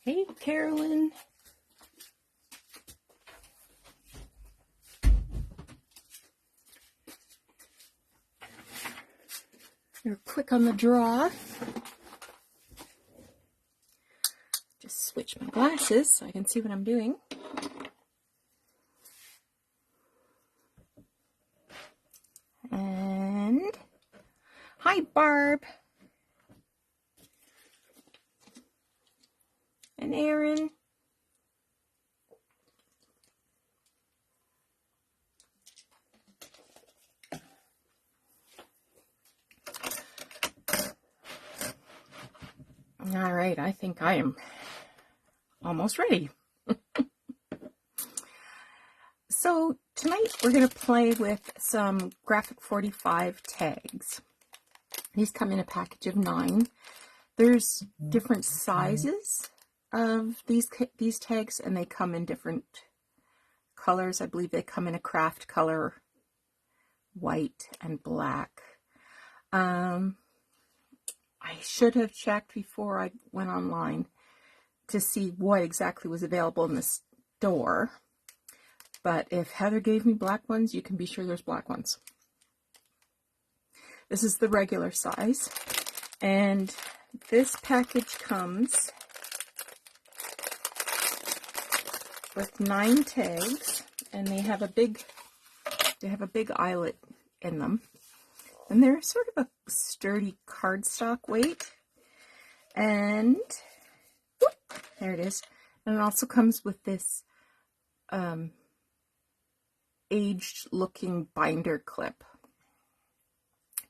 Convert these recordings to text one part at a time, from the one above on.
Hey, Carolyn. You're quick on the draw. Just switch my glasses so I can see what I'm doing. And hi, Barb. And Aaron. All right, I think I am almost ready. So tonight we're going to play with some Graphic 45 tags. These come in a package of 9. There's different sizes of these tags, and they come in different colors. I believe they come in a craft color, white and black. I should have checked before I went online to see what exactly was available in the store. But if Heather gave me black ones, you can be sure there's black ones. This is the regular size. And this package comes with 9 tags, and they have a big eyelet in them. And they're sort of a sturdy cardstock weight. And whoop, there it is. And it also comes with this aged looking binder clip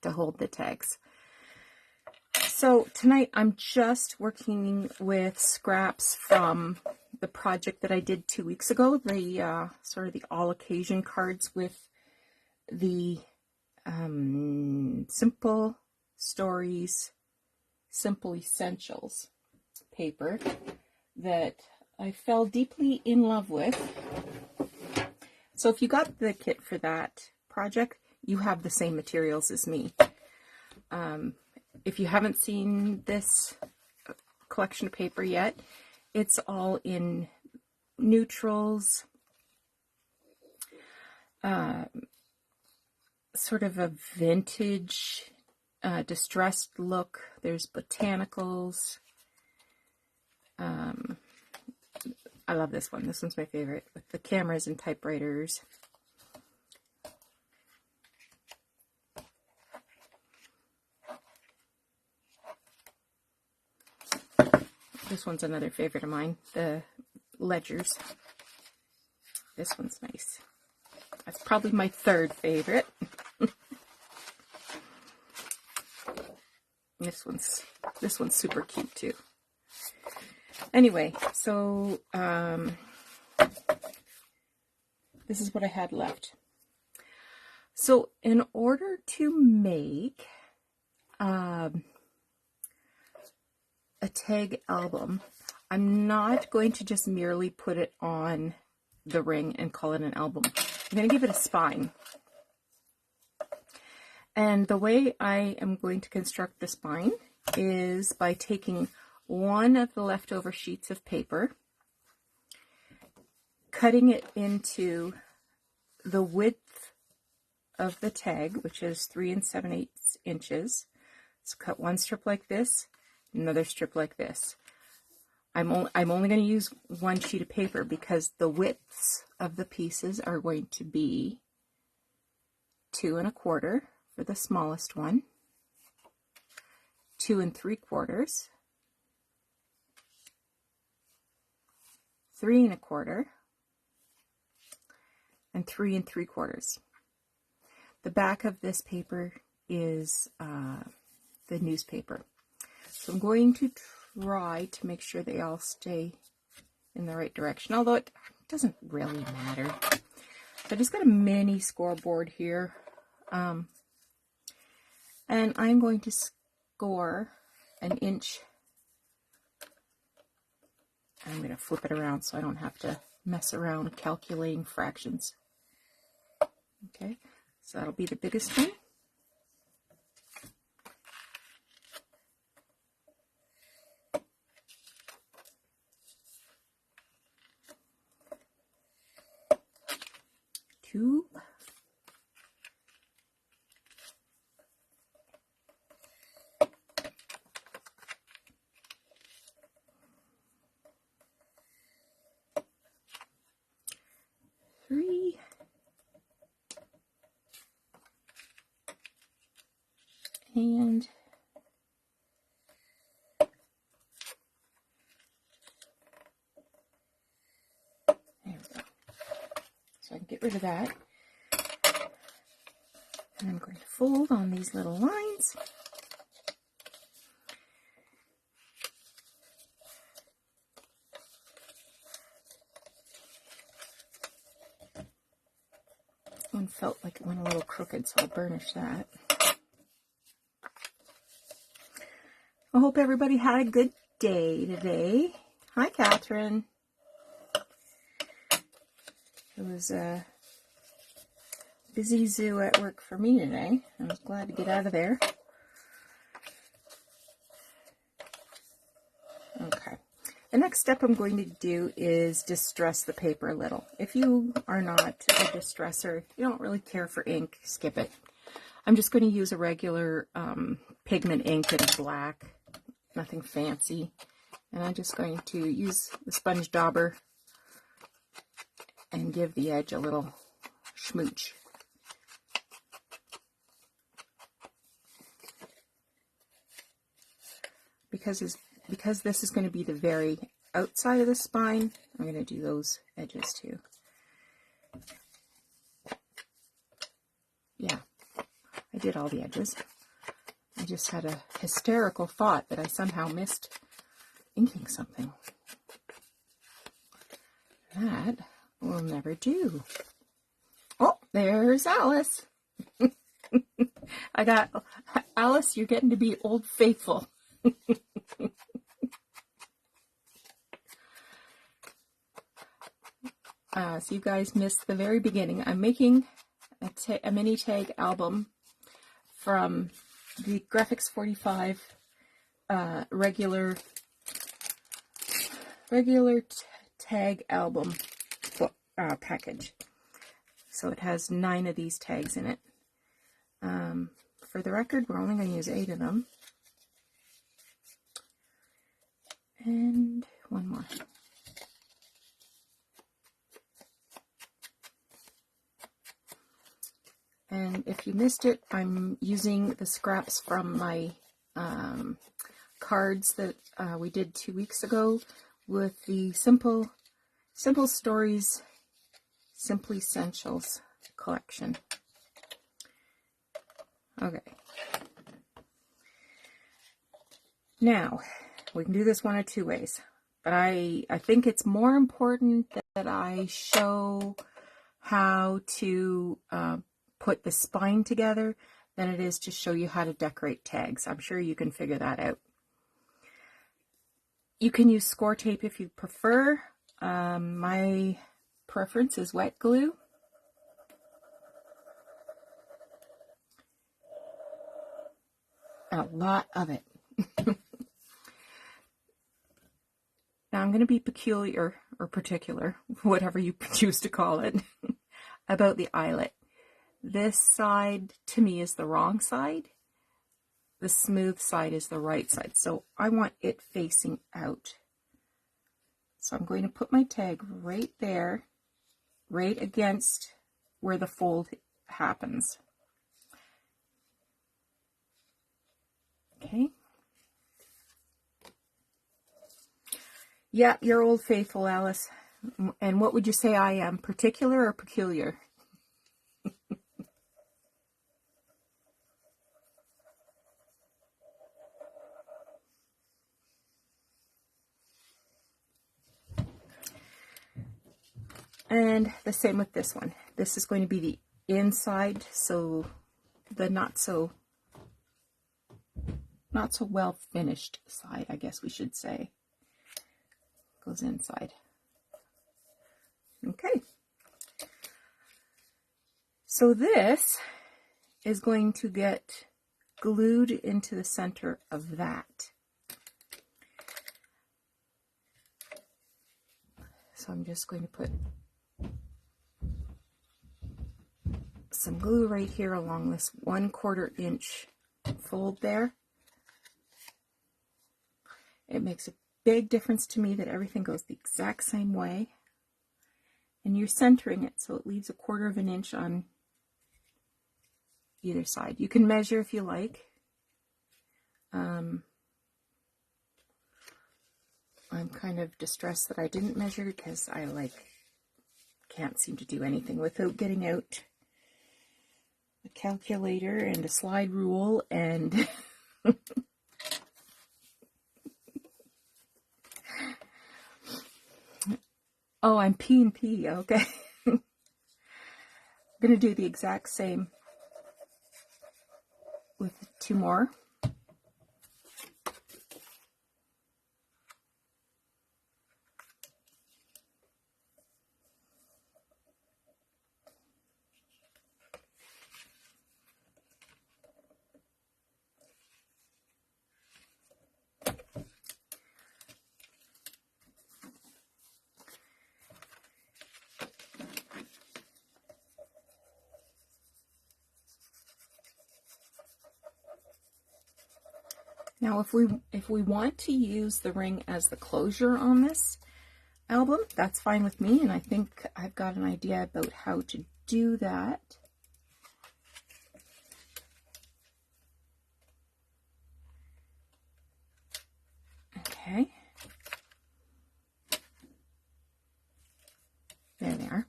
to hold the tags. So tonight I'm just working with scraps from the project that I did 2 weeks ago, the sort of the all occasion cards with the Simple Stories, Simple Essentials paper that I fell deeply in love with. So if you got the kit for that project, you have the same materials as me. If you haven't seen this collection of paper yet, it's all in neutrals, sort of a vintage, distressed look. There's botanicals. I love this one. This one's my favorite, with the cameras and typewriters. This one's another favorite of mine, the ledgers. This one's nice. That's probably my 3rd favorite. This one's super cute too. Anyway, so this is what I had left. So in order to make a tag album, I'm not going to just merely put it on the ring and call it an album. I'm going to give it a spine. And the way I am going to construct the spine is by taking one of the leftover sheets of paper, cutting it into the width of the tag, which is 3 7/8 inches. So cut one strip like this, another strip like this. I'm only going to use one sheet of paper because the widths of the pieces are going to be 2 1/4 for the smallest one, 2 3/4, 3 1/4, and 3 3/4. The back of this paper is the newspaper. So I'm going to try to make sure they all stay in the right direction, although it doesn't really matter. So I just got a mini scoreboard here. And I'm going to score 1 inch I'm going to flip it around so I don't have to mess around calculating fractions. Okay, so that'll be the biggest one. Two. Three. And there we go. So I can get rid of that. And I'm going to fold on these little lines. One felt like it went a little crooked, so I'll burnish that. I hope everybody had a good day today. Hi, Catherine. It was a busy zoo at work for me today. I was glad to get out of there. Okay. The next step I'm going to do is distress the paper a little. If you are not a distresser, you don't really care for ink, skip it. I'm just going to use a regular pigment ink in black, nothing fancy. And I'm just going to use the sponge dauber and give the edge a little schmooch. Because this is going to be the very outside of the spine, I'm going to do those edges too. Yeah, I did all the edges. I just had a hysterical thought that I somehow missed inking something. That will never do. Oh, there's Alice. I got Alice, you're getting to be Old Faithful. So you guys missed the very beginning. I'm making a mini tag album from the Graphics 45 regular tag album package. So it has 9 of these tags in it. For the record, we're only going to use 8 of them. And one more. And if you missed it, I'm using the scraps from my cards that we did 2 weeks ago with the Simple Stories, Simply Essentials collection. Okay. Now, we can do this one of 2 ways, but I think it's more important that I show how to put the spine together than it is to show you how to decorate tags. I'm sure you can figure that out. You can use score tape if you prefer. My preference is wet glue. A lot of it. Now I'm going to be peculiar or particular, whatever you choose to call it, about the eyelet. This side to me is the wrong side. The smooth side is the right side. So I want it facing out. So I'm going to put my tag right there, right against where the fold happens. Okay. Yeah, you're Old Faithful, Alice. And what would you say I am, particular or peculiar? And the same with this one. This is going to be the inside, so the not so well finished side, I guess we should say. goes inside. Okay. So this is going to get glued into the center of that. So I'm just going to put some glue right here along this 1/4 inch fold there. It makes a big difference to me that everything goes the exact same way. And you're centering it so it leaves 1/4 inch on either side. You can measure if you like. I'm kind of distressed that I didn't measure because I can't seem to do anything without getting out a calculator and a slide rule and oh, I'm P&P, okay. I'm going to do the exact same with 2 more. Now, if we want to use the ring as the closure on this album, that's fine with me, and I think I've got an idea about how to do that. Okay. There they are.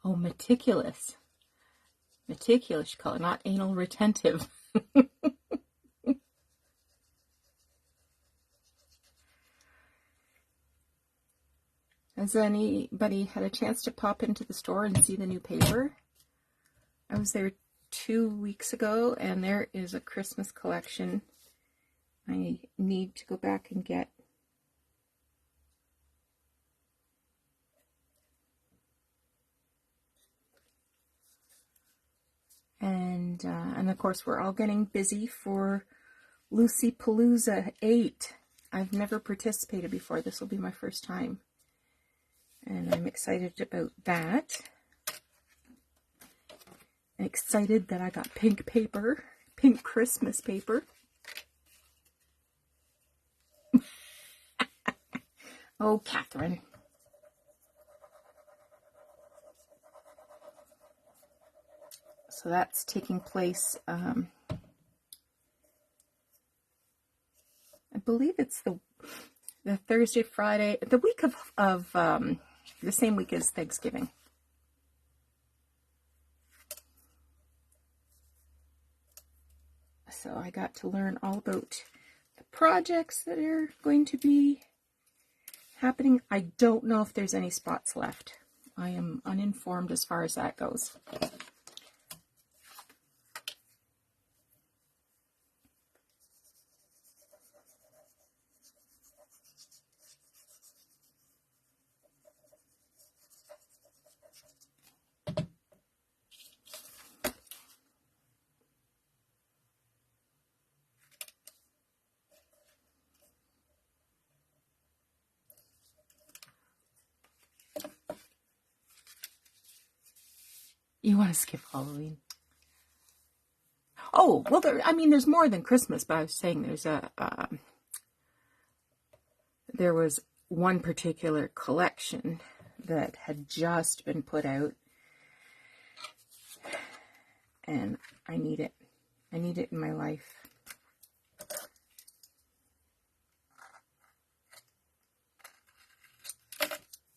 Oh, meticulous. Meticulous color, not anal retentive. Has anybody had a chance to pop into the store and see the new paper? I was there 2 weeks ago, and there is a Christmas collection I need to go back and get. And of course, we're all getting busy for Lucy Palooza 8. I've never participated before. This will be my first time. And I'm excited about that. I'm excited that I got pink paper, pink Christmas paper. Oh, Catherine. So that's taking place, I believe it's the Thursday, Friday, the week of the same week as Thanksgiving. So I got to learn all about the projects that are going to be happening. I don't know if there's any spots left. I am uninformed as far as that goes. You want to skip Halloween? Oh, well, there's more than Christmas, but I was saying there was one particular collection that had just been put out, and I need it. I need it in my life.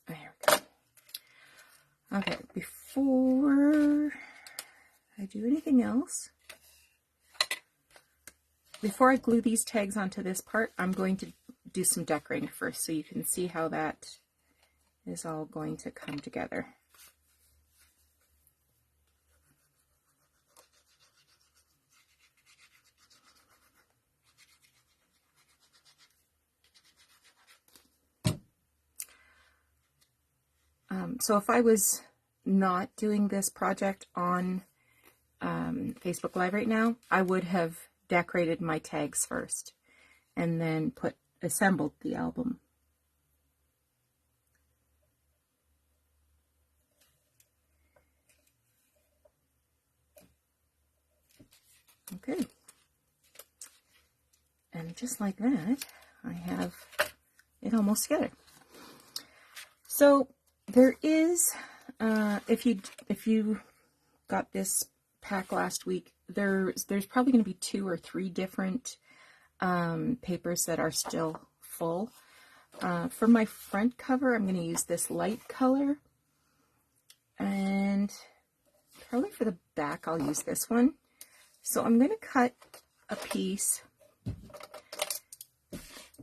There we go. Okay, before I do anything else, before I glue these tags onto this part, I'm going to do some decorating first so you can see how that is all going to come together. So if I was not doing this project on Facebook Live right now, I would have decorated my tags first and then assembled the album. Okay. And just like that, I have it almost together. So there is, if you got this pack last week, there's probably going to be 2 or 3 different papers that are still full. For my front cover, I'm going to use this light color, and probably for the back, I'll use this one. So I'm going to cut a piece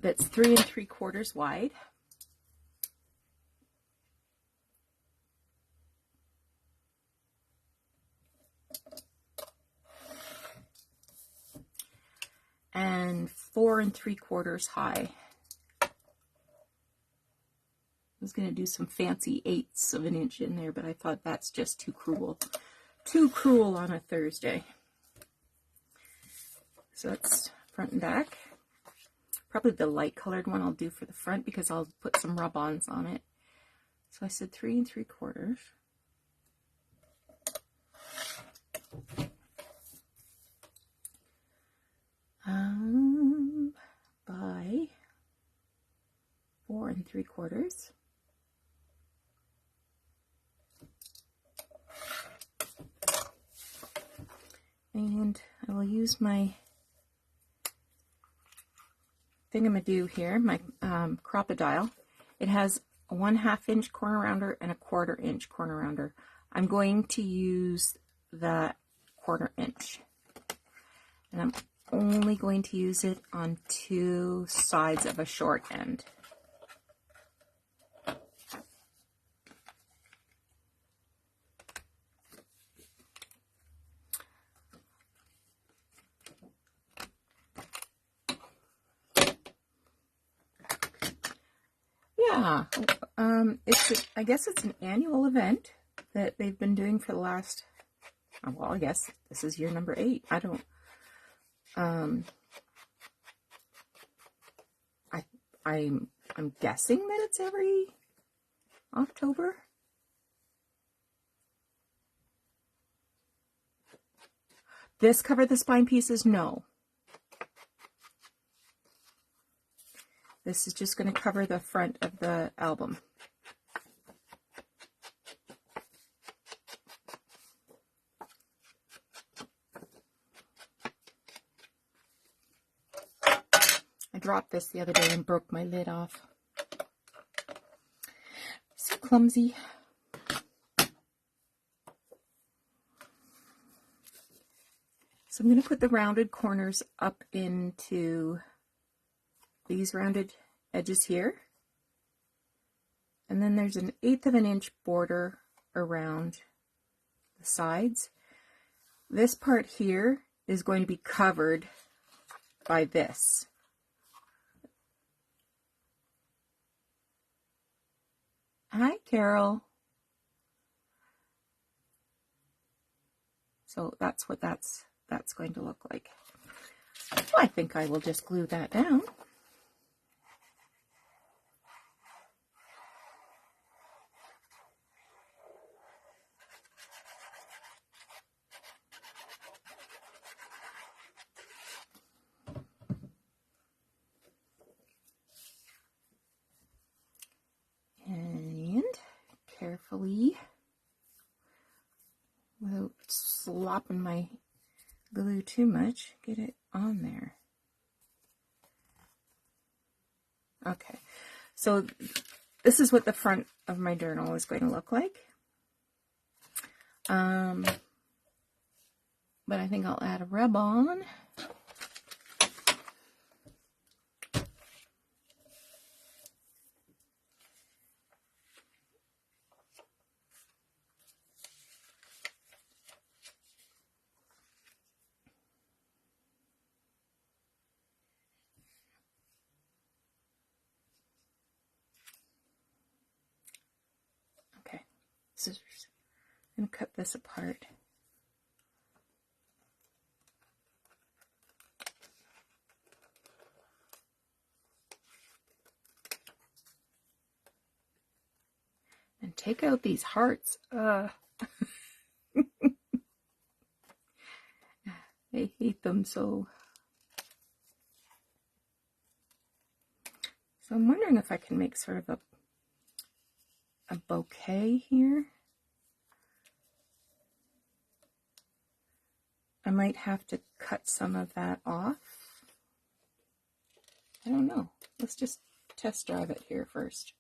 that's 3 3/4 wide. And 4 3/4 high. I was going to do some fancy 1/8 of an inch in there, but I thought that's just too cruel. Too cruel on a Thursday. So that's front and back. Probably the light colored one I'll do for the front because I'll put some rub-ons on it. So I said 3 3/4. By 4 3/4. And I will use my thingamadoo here, my Crop-A-Dile. It has a 1/2 inch corner rounder and a 1/4 inch corner rounder. I'm going to use the 1/4 inch. And I'm only going to use it on 2 sides of a short end. Yeah, I guess it's an annual event that they've been doing for the last, well, I guess this is year number 8. I don't, I'm guessing that it's every October. This Cover the Spine pieces? No. This is just going to cover the front of the album. I dropped this the other day and broke my lid off. So clumsy. So I'm going to put the rounded corners up into these rounded edges here. And then there's an 1/8 of an inch border around the sides. This part here is going to be covered by this. Hi, Carol. So that's what that's going to look like. Well, I think I will just glue that down. And carefully, without slopping my glue too much, get it on there. Okay, so this is what the front of my journal is going to look like. But I think I'll add a rub-on. Okay, scissors. I'm going to cut this apart. And take out these hearts. I hate them so. So I'm wondering if I can make sort of a bouquet here. I might have to cut some of that off. I don't know. Let's just test drive it here first.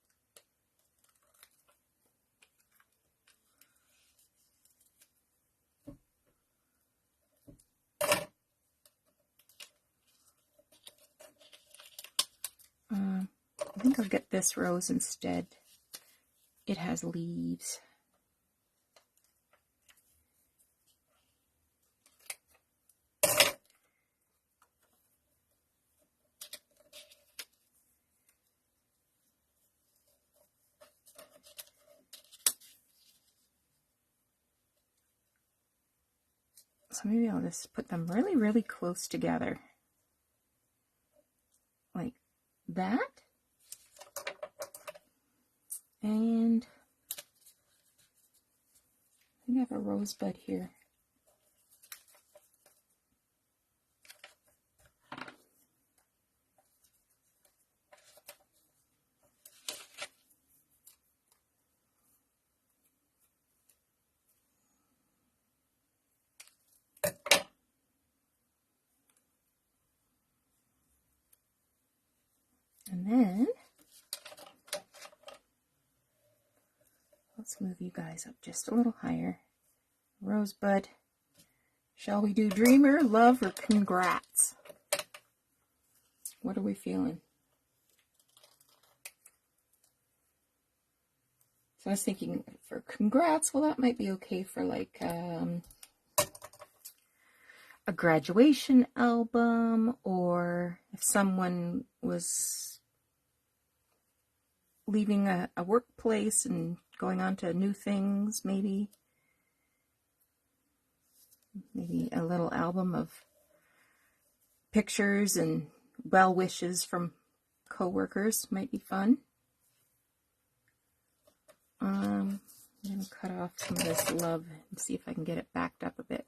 I think I'll get this rose instead. It has leaves. So maybe I'll just put them really, really close together. Like that. And I think I have a rosebud here. And then let's move you guys up just a little higher. Rosebud. Shall we do dreamer, love, or congrats? What are we feeling? So I was thinking for congrats, well, that might be okay for like a graduation album, or if someone was leaving a workplace and going on to new things, maybe a little album of pictures and well wishes from co-workers might be fun. I'm going to cut off some of this love and see if I can get it backed up a bit.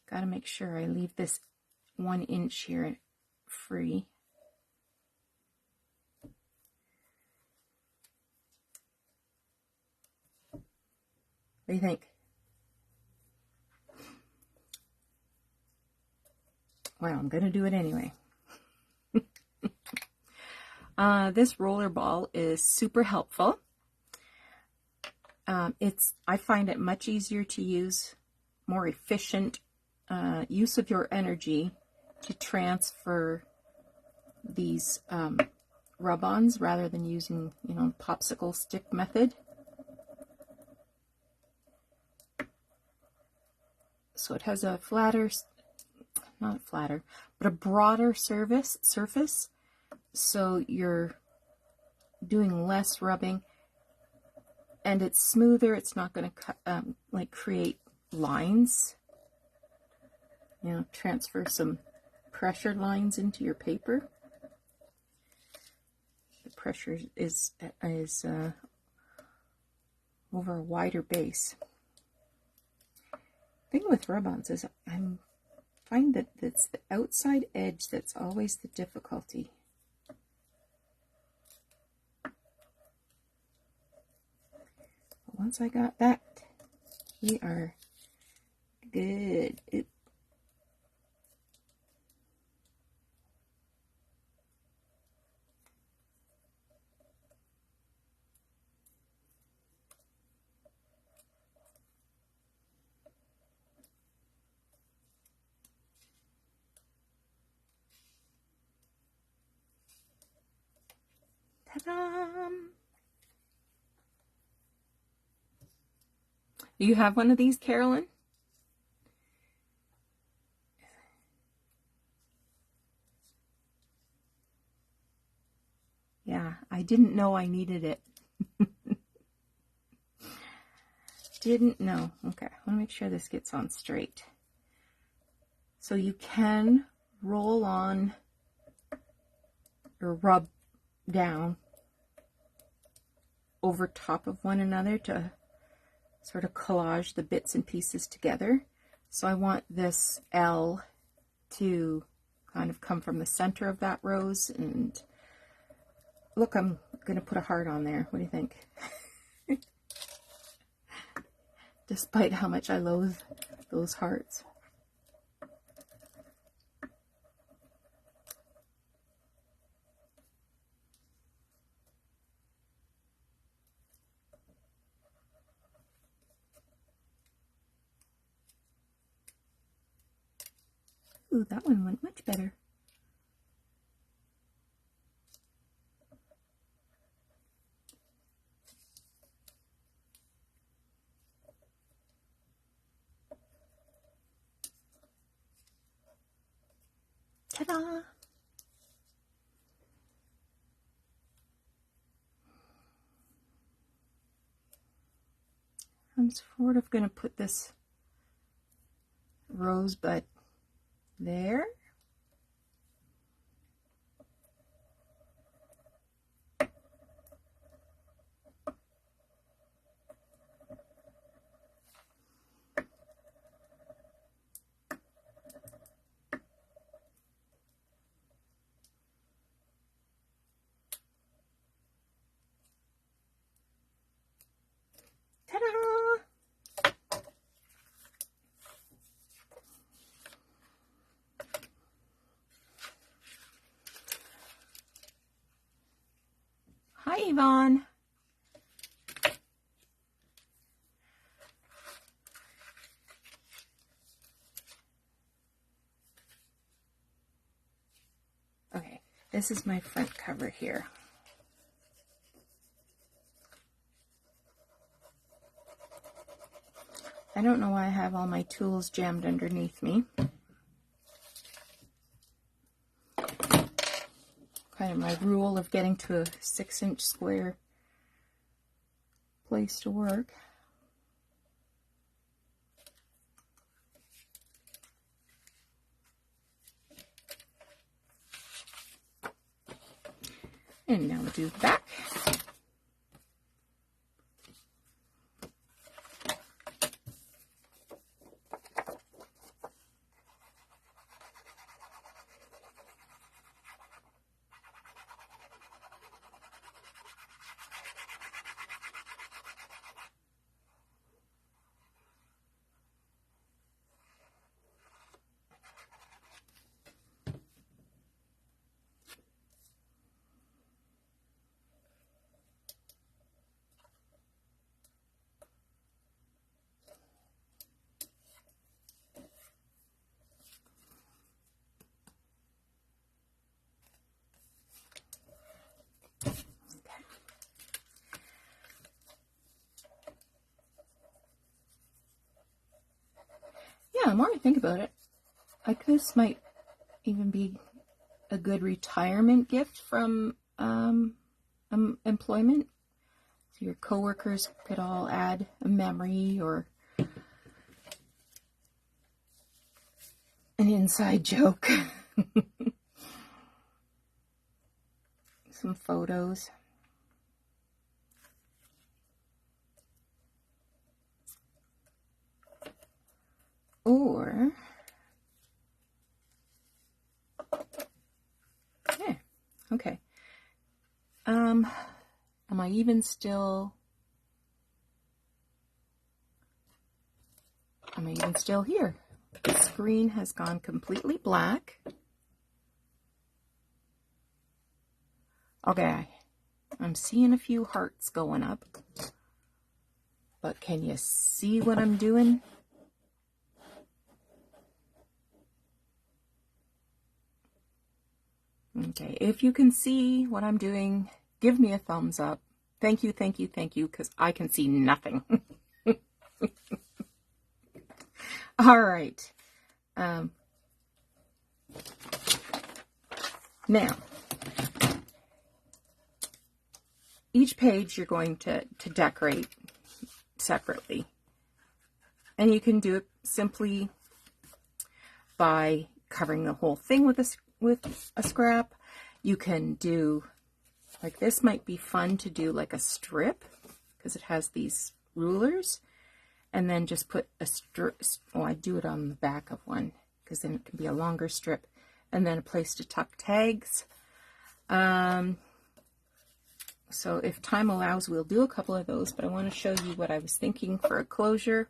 Got to make sure I leave this 1 inch here free. What do you think? Well, I'm going to do it anyway. This roller ball is super helpful. I find it much easier to use, more efficient use of your energy to transfer these rub-ons rather than using, popsicle stick method. So it has a not flatter, but a broader surface, so you're doing less rubbing, and it's smoother. It's not going to create lines. Transfer some pressure lines into your paper. The pressure is over a wider base. Thing with rub-ons is I find that it's the outside edge that's always the difficulty. But once I got that, we are good. Ta-da! You have one of these, Carolyn? Yeah, I didn't know I needed it. Didn't know. Okay, I want to make sure this gets on straight. So you can roll on or rub down over top of one another to sort of collage the bits and pieces together. So I want this L to kind of come from the center of that rose, and look, I'm going to put a heart on there. What do you think? Despite how much I loathe those hearts. Ooh, that one went much better. Ta-da! I'm sort of going to put this rosebud there. Ta-da! Hi, Yvonne. Okay, this is my front cover here. I don't know why I have all my tools jammed underneath me. Kind of my rule of getting to a 6-inch square place to work. And now we'll do the back. Yeah, the more I think about it, like this might even be a good retirement gift from employment. So your coworkers could all add a memory or an inside joke. Some photos. Or, yeah, okay. Am I even still here? The screen has gone completely black. Okay, I'm seeing a few hearts going up, but can you see what I'm doing? Okay, if you can see what I'm doing, give me a thumbs up. Thank you, thank you, thank you, because I can see nothing. All right. Now, each page you're going to decorate separately. And you can do it simply by covering the whole thing with a scrap. You can do, like this might be fun to do like a strip, because it has these rulers. And then just put a strip, oh, I do it on the back of one, because then it can be a longer strip. And then a place to tuck tags. So if time allows, we'll do a couple of those, but I want to show you what I was thinking for a closure.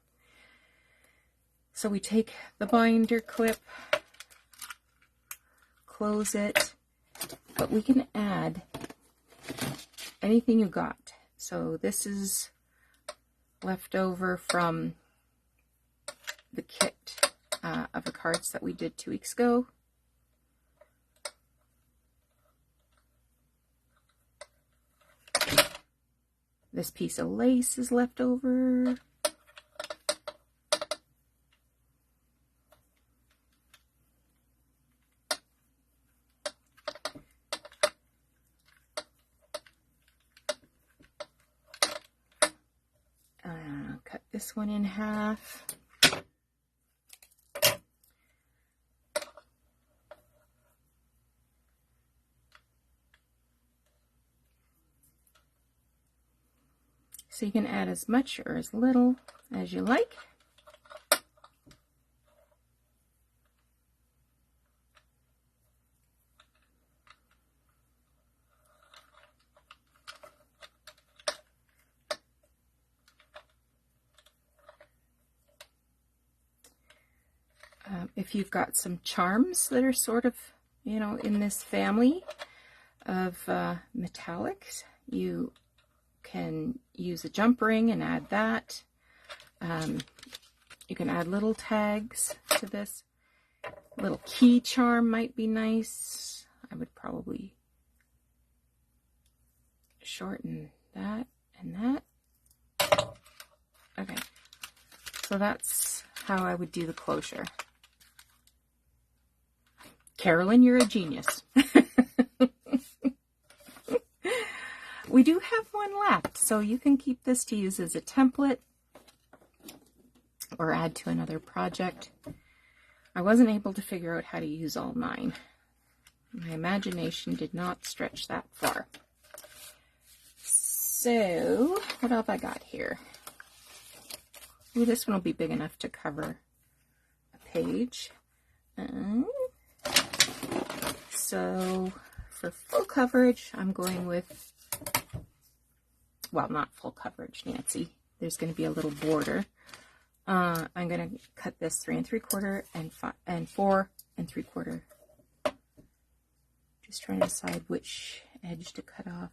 So we take the binder clip, close it, but we can add anything you got. So this is left over from the kit of the cards that we did 2 weeks ago. This piece of lace is left over. Cut this one in half. So you can add as much or as little as you like. If you've got some charms that are sort of, you know, in this family of metallics, you can use a jump ring and add that. You can add little tags to this. A little key charm might be nice. I would probably shorten that and that. Okay, so that's how I would do the closure. Carolyn, you're a genius. We do have one left, so you can keep this to use as a template or add to another project. I wasn't able to figure out how to use all 9. My imagination did not stretch that far. So, what have I got here? Ooh, this one will be big enough to cover a page. So, for full coverage, I'm going with, well, not full coverage, Nancy. There's going to be a little border. I'm going to cut this 3 3/4 and 4 3/4. Just trying to decide which edge to cut off.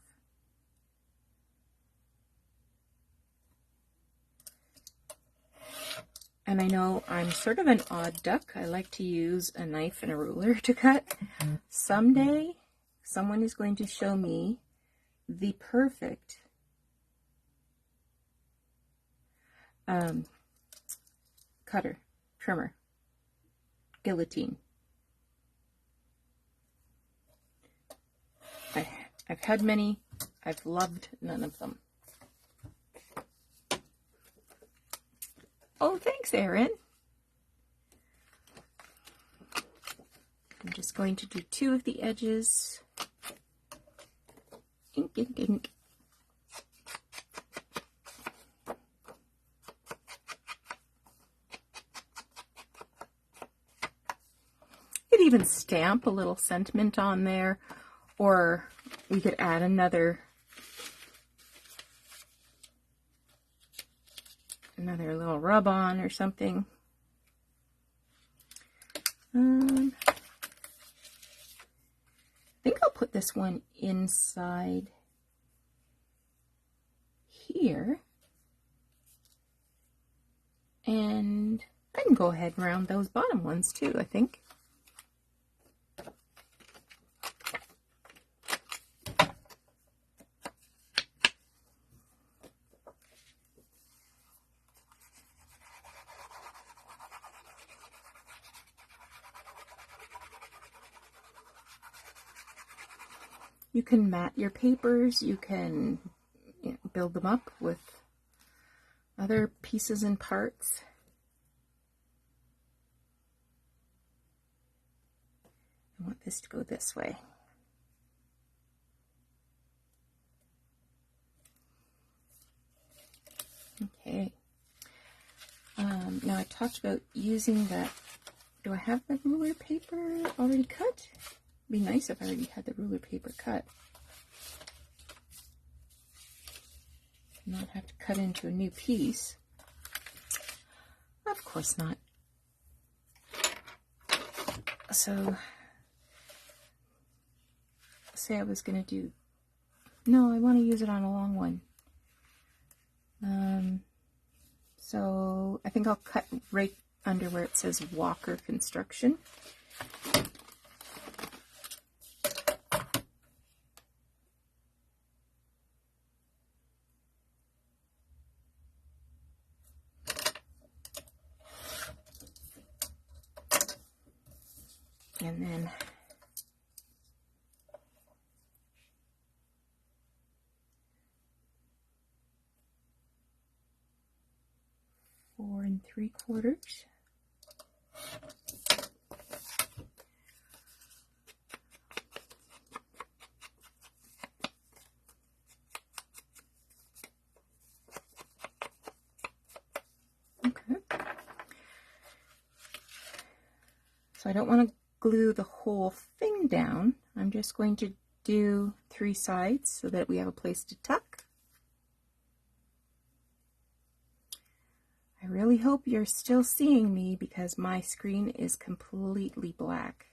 And I know I'm sort of an odd duck. I like to use a knife and a ruler to cut. Someday, someone is going to show me the perfect cutter, trimmer, guillotine. I've had many. I've loved none of them. Oh, thanks, Erin. I'm just going to do 2 of the edges. Ink, ink, ink. You could even stamp a little sentiment on there, or we could add another little rub on or something. I think I'll put this one inside here, and I can go ahead and round those bottom ones too, I think. You can mat your papers, you can build them up with other pieces and parts. I want this to go this way. Okay. Now I talked about using that. Do I have the ruler paper already cut? It'd be nice if I already had the ruler paper cut. Not have to cut into a new piece. Of course not. So, say I was going to do, no, I want to use it on a long one. So I think I'll cut right under where it says Walker Construction. And then four and 3/4. Okay. So I don't want to glue the whole thing down. I'm just going to do 3 sides so that we have a place to tuck. I really hope you're still seeing me because my screen is completely black.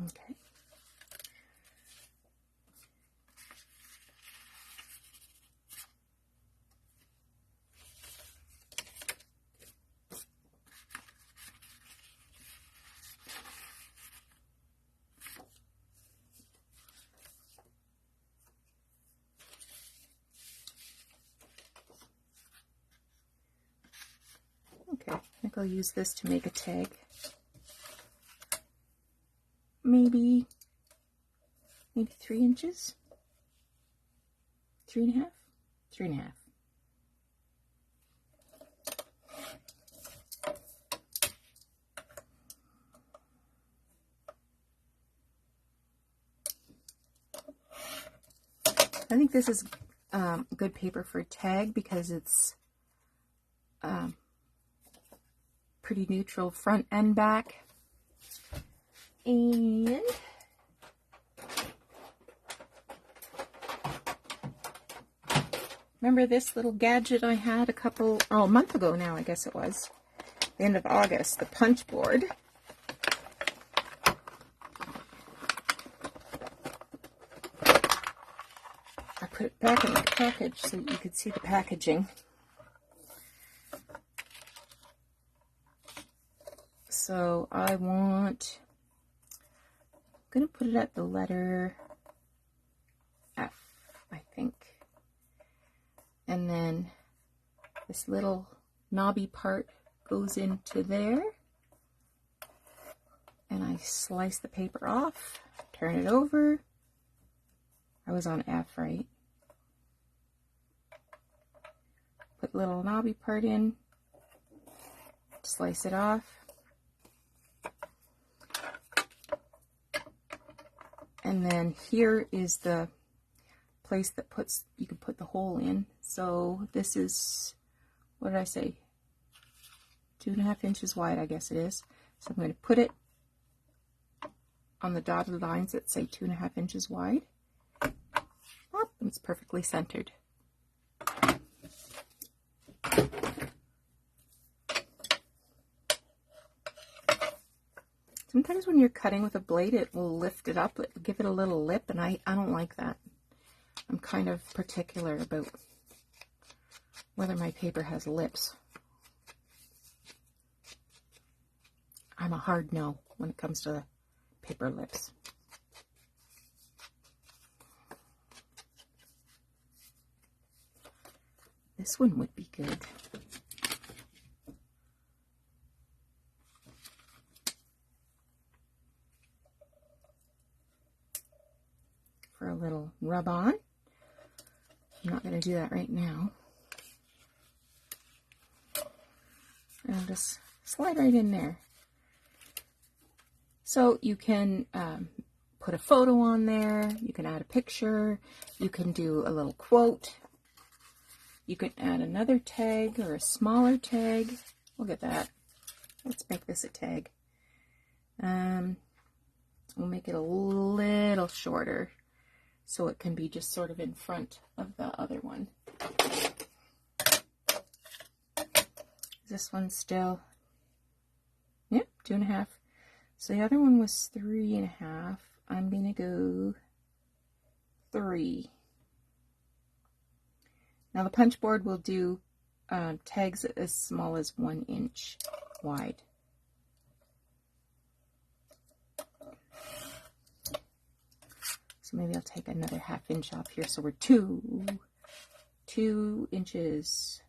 Okay. Okay, I think I'll use this to make a tag. Maybe 3 inches, 3.5, 3.5. I think this is good paper for a tag because it's pretty neutral front and back. And remember this little gadget I had a month ago now, I guess it was, the end of August, the punch board. I put it back in the package so that you could see the packaging. So I'm going to put it at the letter F, I think. And then this little knobby part goes into there. And I slice the paper off, turn it over. I was on F, right? Put the little knobby part in, slice it off. And then here is the place that you can put the hole in. So this is, what did I say? 2.5 inches wide, I guess it is. So I'm going to put it on the dotted lines that say 2.5 inches wide. Oh, it's perfectly centered. Sometimes when you're cutting with a blade, it will lift it up, give it a little lip, and I don't like that. I'm kind of particular about whether my paper has lips. I'm a hard no when it comes to the paper lips. This one would be good. For a little rub on. I'm not going to do that right now. And I'll just slide right in there. So you can put a photo on there, you can add a picture, you can do a little quote, you can add another tag or a smaller tag. Look at that. Let's make this a tag. We'll make it a little shorter so it can be just sort of in front of the other one. This one's still, yep, 2.5. So the other one was 3.5. I'm going to go 3. Now the punch board will do tags as small as 1 inch wide. So maybe I'll take another 1/2 inch off here. So we're 2 inches.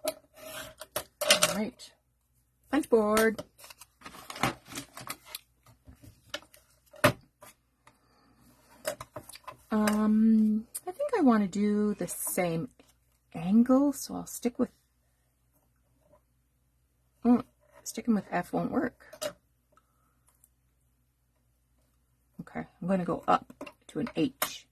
All right. Punch board. I think I want to do the same angle, so I'll stick with, sticking with F won't work. Okay, I'm going to go up to an H.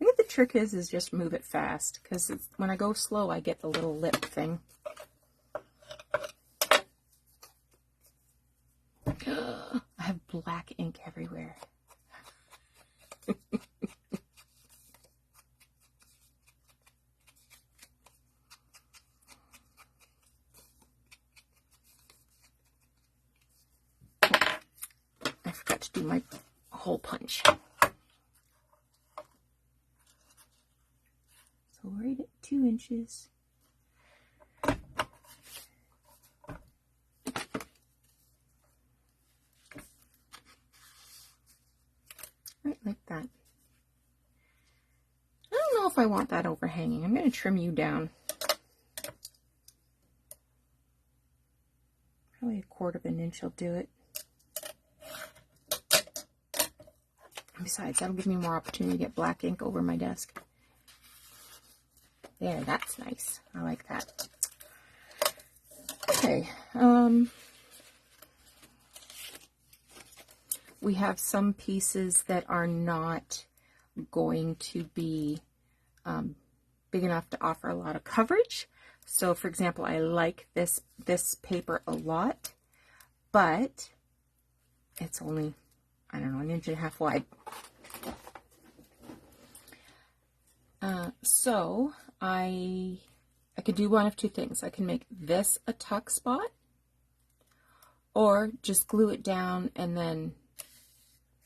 I think the trick is just move it fast, because when I go slow, I get the little lip thing. I have black ink everywhere. I forgot to do my hole punch. So right at 2 inches. Right like that. I don't know if I want that overhanging. I'm going to trim you down. Probably 1/4 inch will do it. Besides, that'll give me more opportunity to get black ink over my desk. There, that's nice. I like that. Okay. We have some pieces that are not going to be big enough to offer a lot of coverage. So, for example, I like this paper a lot, but it's only, I don't know, 1.5 inches wide. So I could do one of two things. I can make this a tuck spot, or just glue it down and then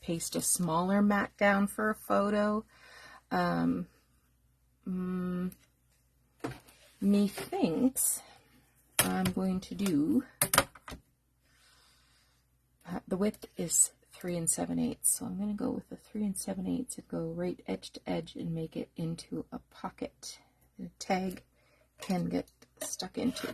paste a smaller mat down for a photo. Methinks I'm going to do, the width is 3 7/8, so I'm going to go with the 3 7/8 and go right edge to edge and make it into a pocket the tag can get stuck into.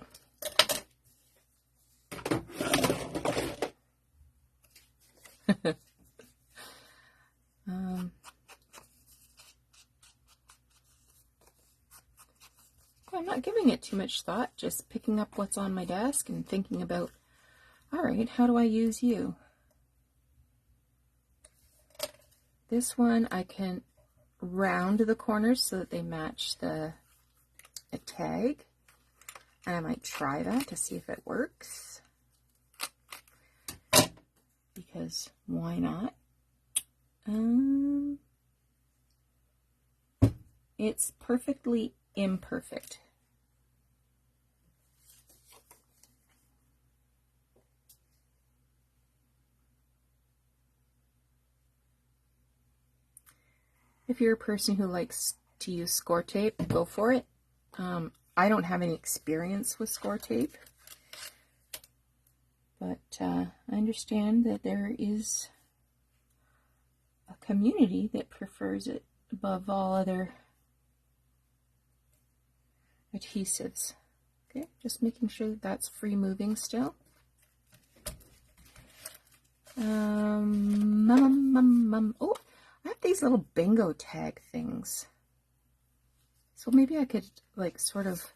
I'm not giving it too much thought, just picking up what's on my desk and thinking about, all right, how do I use you? This one I can round the corners so that they match the tag, and I might try that to see if it works, because why not? It's perfectly imperfect. If you're a person who likes to use score tape, go for it. I don't have any experience with score tape, but I understand that there is a community that prefers it above all other adhesives. Okay, just making sure that that's free moving still. Oh, I have these little bingo tag things. So maybe I could like sort of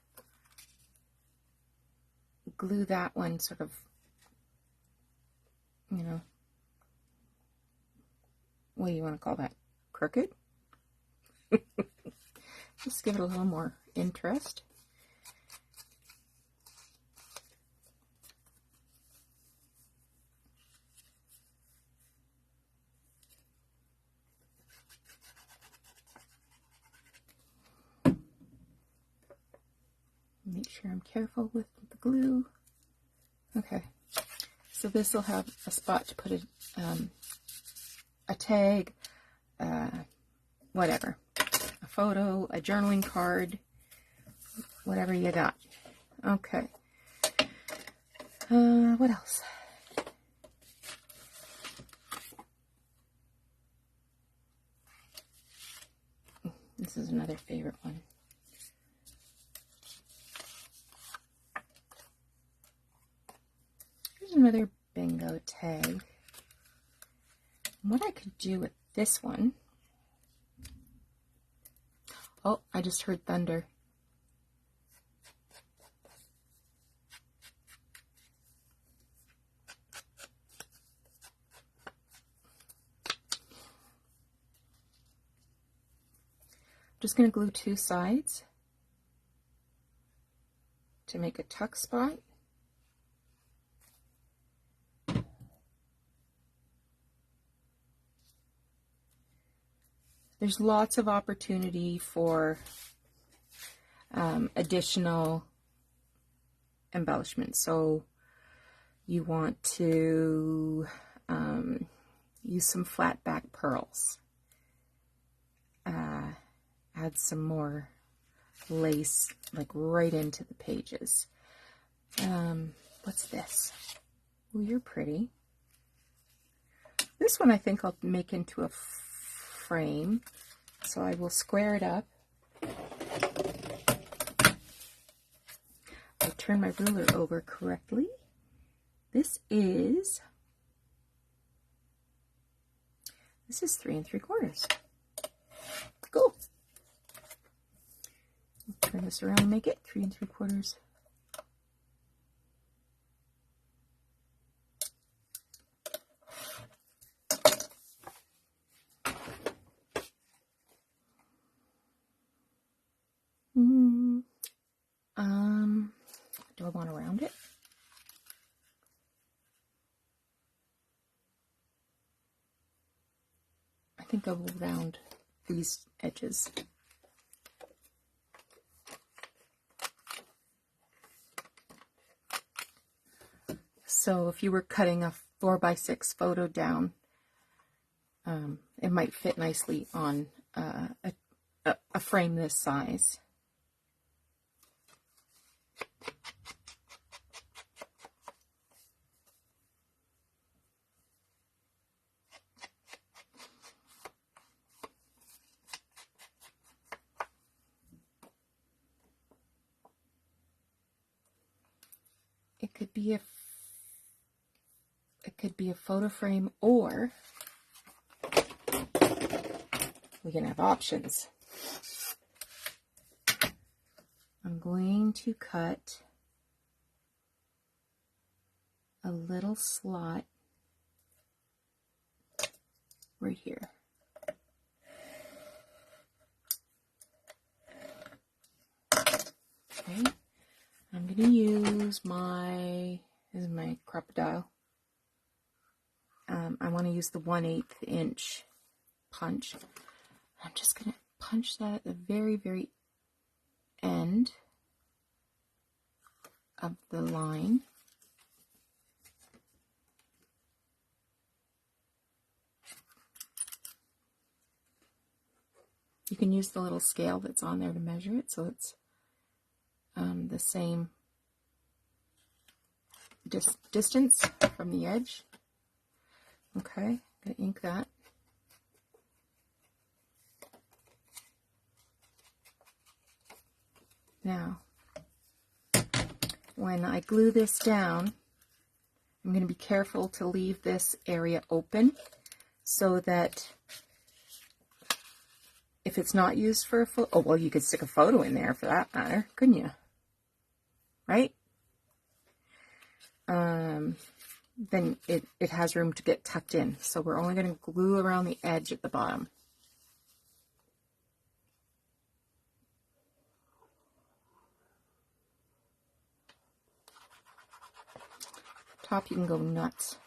glue that one sort of, you know, what do you want to call that? Crooked? Just give it a little more interest. Make sure I'm careful with the glue. Okay, so this will have a spot to put a tag, whatever, a photo, a journaling card, whatever you got. Okay, what else? This is another favorite one. Here's another bingo tag. What I could do with this one. Oh, I just heard thunder. Just going to glue two sides to make a tuck spot. There's lots of opportunity for additional embellishments. So you want to use some flat back pearls. Add some more lace like right into the pages. What's this? Oh, you're pretty. This one I think I'll make into a frame. So I will square it up. I'll turn my ruler over correctly. This is 3 3/4. Cool. Turn this around and make it 3 3/4. Do I want to round it? I think I will round these edges. So if you were cutting a 4x6 photo down, it might fit nicely on a frame this size. It could be a photo frame, or we can have options. I'm going to cut a little slot right here. Okay, I'm going to use this is my crocodile. I want to use the 1/8 inch punch. I'm just going to punch that at the very, very end of the line. You can use the little scale that's on there to measure it, so it's the same distance from the edge. Okay, I'm going to ink that. Now, when I glue this down, I'm going to be careful to leave this area open so that if it's not used for a photo, oh, well, you could stick a photo in there for that matter, couldn't you? Right? Then it has room to get tucked in. So we're only going to glue around the edge at the bottom. Top, you can go nuts.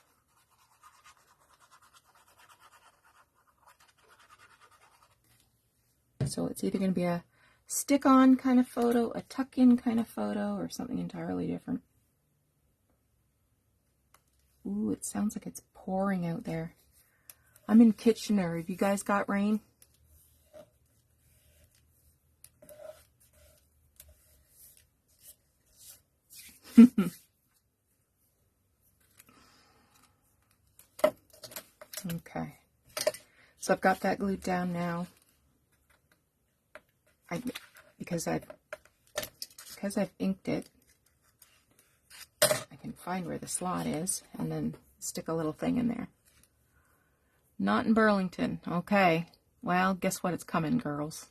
So it's either going to be a stick-on kind of photo, a tuck-in kind of photo, or something entirely different. Ooh, it sounds like it's pouring out there. I'm in Kitchener. Have you guys got rain? Okay. So I've got that glued down now. Because I've inked it, I can find where the slot is and then stick a little thing in there. Not in Burlington. Okay. Well, guess what? It's coming, girls.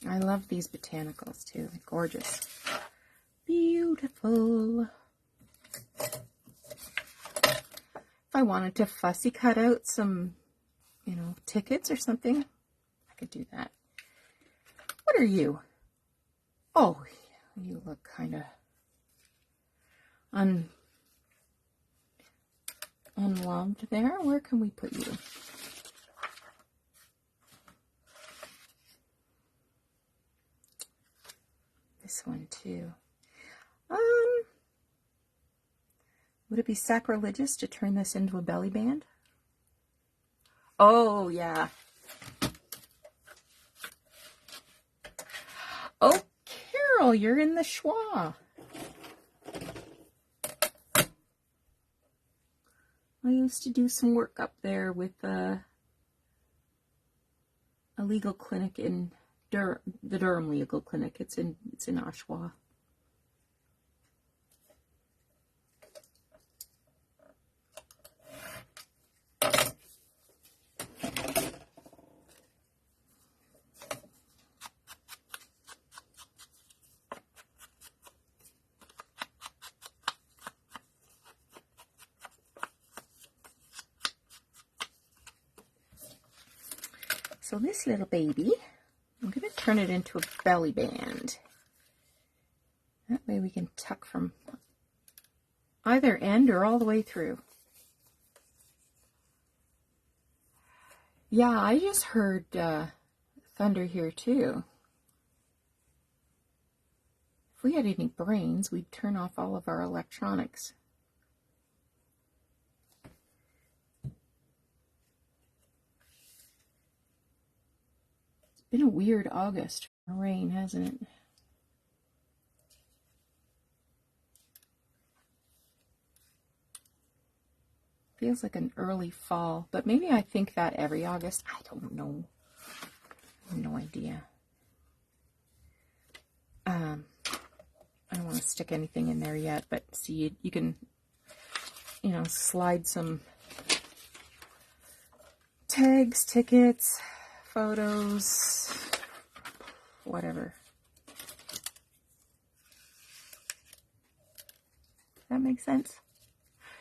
I love these botanicals too. They're gorgeous. Beautiful. If I wanted to fussy cut out some, you know, tickets or something, I could do that. What are you? Oh, you look kind of unloved there. Where can we put you? This one too. Would it be sacrilegious to turn this into a belly band? Oh, yeah. Oh, Carol, you're in the schwa. I used to do some work up there with a legal clinic in the Durham Legal Clinic. It's in Oshawa. So this little baby, I'm going to turn it into a belly band. That way we can tuck from either end or all the way through. Yeah, I just heard thunder here too. If we had any brains, we'd turn off all of our electronics. Been a weird August for rain, hasn't it? Feels like an early fall, but maybe I think that every August. I don't know. I have no idea. I don't want to stick anything in there yet, but see, you can, you know, slide some tags, tickets, photos, whatever. Does that make sense?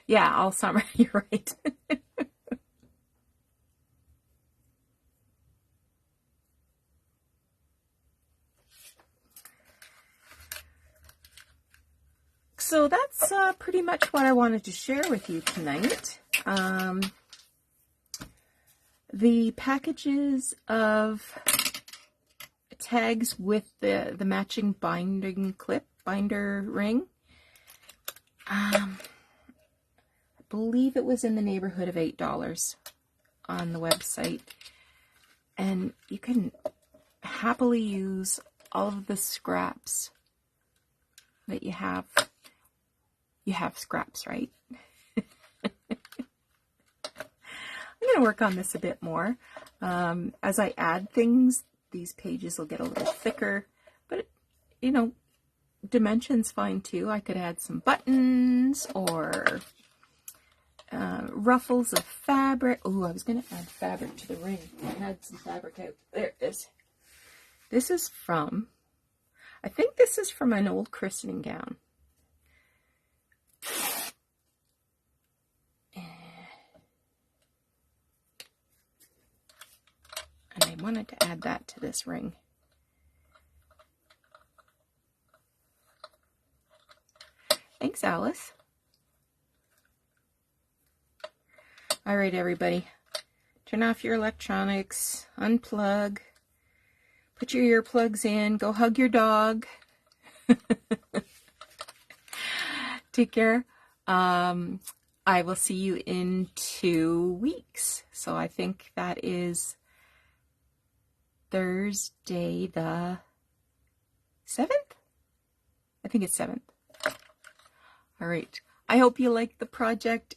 Yeah, all summer. You're right. So that's pretty much what I wanted to share with you tonight. The packages of tags with the matching binder ring. I believe it was in the neighborhood of $8. on the website, and you can happily use all of the scraps that you have. You have scraps, right? I'm going to work on this a bit more. As I add things, these pages will get a little thicker, but you know, dimension's fine too. I could add some buttons or ruffles of fabric. Oh, I was going to add fabric to the ring. I had some fabric out. There it is. This is from, I think this is from an old christening gown. And I wanted to add that to this ring. Thanks, Alice. All right, everybody. Turn off your electronics, unplug, put your earplugs in, go hug your dog. Take care. I will see you in 2 weeks. So I think that is Thursday the 7th? I think it's 7th. All right. I hope you liked the project.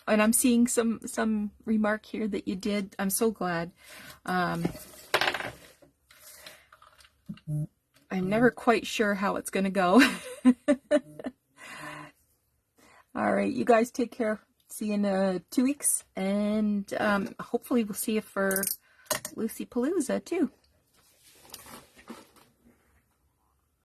And I'm seeing some remark here that you did. I'm so glad. I'm never quite sure how it's going to go. All right. You guys take care. See you in 2 weeks. And hopefully we'll see you for Lucy Palooza too.